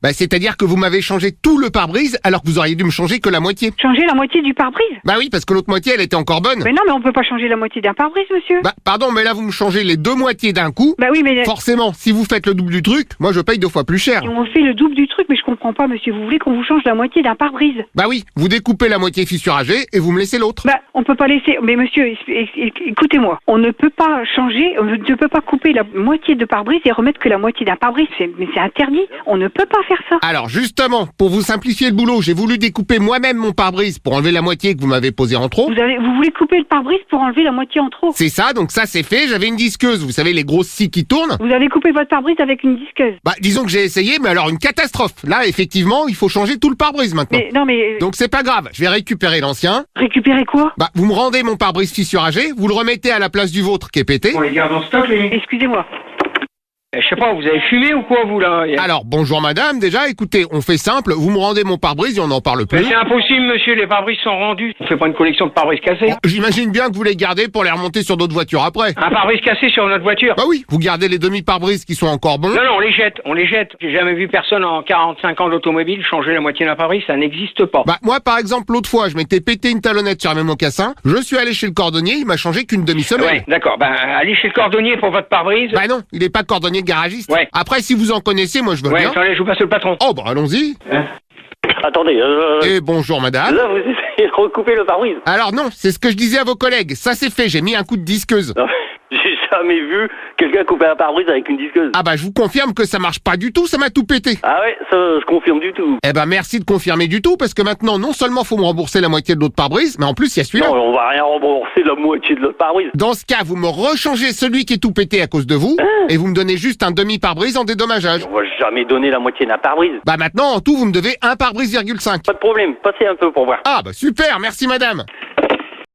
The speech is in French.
Bah c'est-à-dire que vous m'avez changé tout le pare-brise alors que vous auriez dû me changer que la moitié. Changer la moitié du pare-brise? Bah oui, parce que l'autre moitié elle était encore bonne. Mais non, mais on peut pas changer la moitié d'un pare-brise, monsieur. Bah pardon, mais là vous me changez les deux moitiés d'un coup. Bah oui, mais... Forcément, si vous faites le double du truc, moi je paye 2 fois plus cher. On fait le double du truc, mais je comprends pas, monsieur. Vous voulez qu'on vous change la moitié d'un pare-brise? Bah oui, vous découpez la moitié fissuragée et vous me laissez l'autre. Bah, on peut pas laisser... Mais monsieur, écoutez-moi. On ne peut pas changer, on ne peut pas couper la moitié de pare-brise et remettre que la moitié d'un pare-brise. Mais c'est interdit. On ne peut pas faire ça. Alors justement, pour vous simplifier le boulot, j'ai voulu découper moi-même mon pare-brise pour enlever la moitié que vous m'avez posée en trop. Vous voulez couper le pare-brise pour enlever la moitié en trop? C'est ça, donc ça c'est fait. J'avais une disqueuse, vous savez, les grosses scies qui tournent. Vous avez coupé votre pare-brise avec une disqueuse? Bah disons que j'ai essayé, mais alors une catastrophe. Là, effectivement, il faut changer tout le pare-brise maintenant. Mais non, mais... Donc c'est pas grave, je vais récupérer l'ancien. Récupérer quoi? Bah vous me rendez mon pare-brise fissuragé, vous le remettez à la place du vôtre qui est pété. On les garde en stock, les... Excusez-moi. Je sais pas, vous avez fumé ou quoi, vous, là? Alors bonjour madame, déjà écoutez, on fait simple, vous me rendez mon pare-brise et on n'en parle plus. Mais c'est impossible, monsieur, les pare-brises sont rendus. On fait pas une collection de pare-brises cassés. Bon, j'imagine bien que vous les gardez pour les remonter sur d'autres voitures après. Un pare-brise cassé sur notre voiture? Bah oui, vous gardez les demi-pare-brises qui sont encore bons. Non, on les jette. J'ai jamais vu personne en 45 ans d'automobile changer la moitié d'un pare-brise, ça n'existe pas. Bah moi par exemple l'autre fois je m'étais pété une talonnette sur mes mocassins, je suis allé chez le cordonnier, il m'a changé qu'une demi-semelle. Ouais, d'accord, allez chez le cordonnier pour votre pare-brise. Bah non, il est pas cordonnier garagiste. Ouais. Après si vous en connaissez, moi je veux Ouais, bien. attendez, je vous passe le patron. Oh bah allons-y. Attendez, Et bonjour madame. là vous essayez de recouper le pare-brise. Alors non, c'est ce que je disais à vos collègues, ça c'est fait, j'ai mis un coup de disqueuse. Non, j'ai jamais vu quelqu'un couper un pare-brise avec une disqueuse. Ah bah je vous confirme que ça marche pas du tout, ça m'a tout pété. Ah ouais, ça je confirme du tout. Eh ben merci de confirmer du tout, parce que maintenant non seulement faut me rembourser la moitié de l'autre pare-brise, mais en plus il y a celui-là. Non, on va rien rembourser la moitié de l'autre pare-brise. Dans ce cas, vous me rechangez celui qui est tout pété à cause de vous, et vous me donnez juste un demi-pare-brise en dédommageage. On va jamais donner la moitié d'un pare-brise. Bah maintenant, en tout, vous me devez un pare-brise,5. Pas de problème, passez un peu pour voir. Ah bah super, merci madame.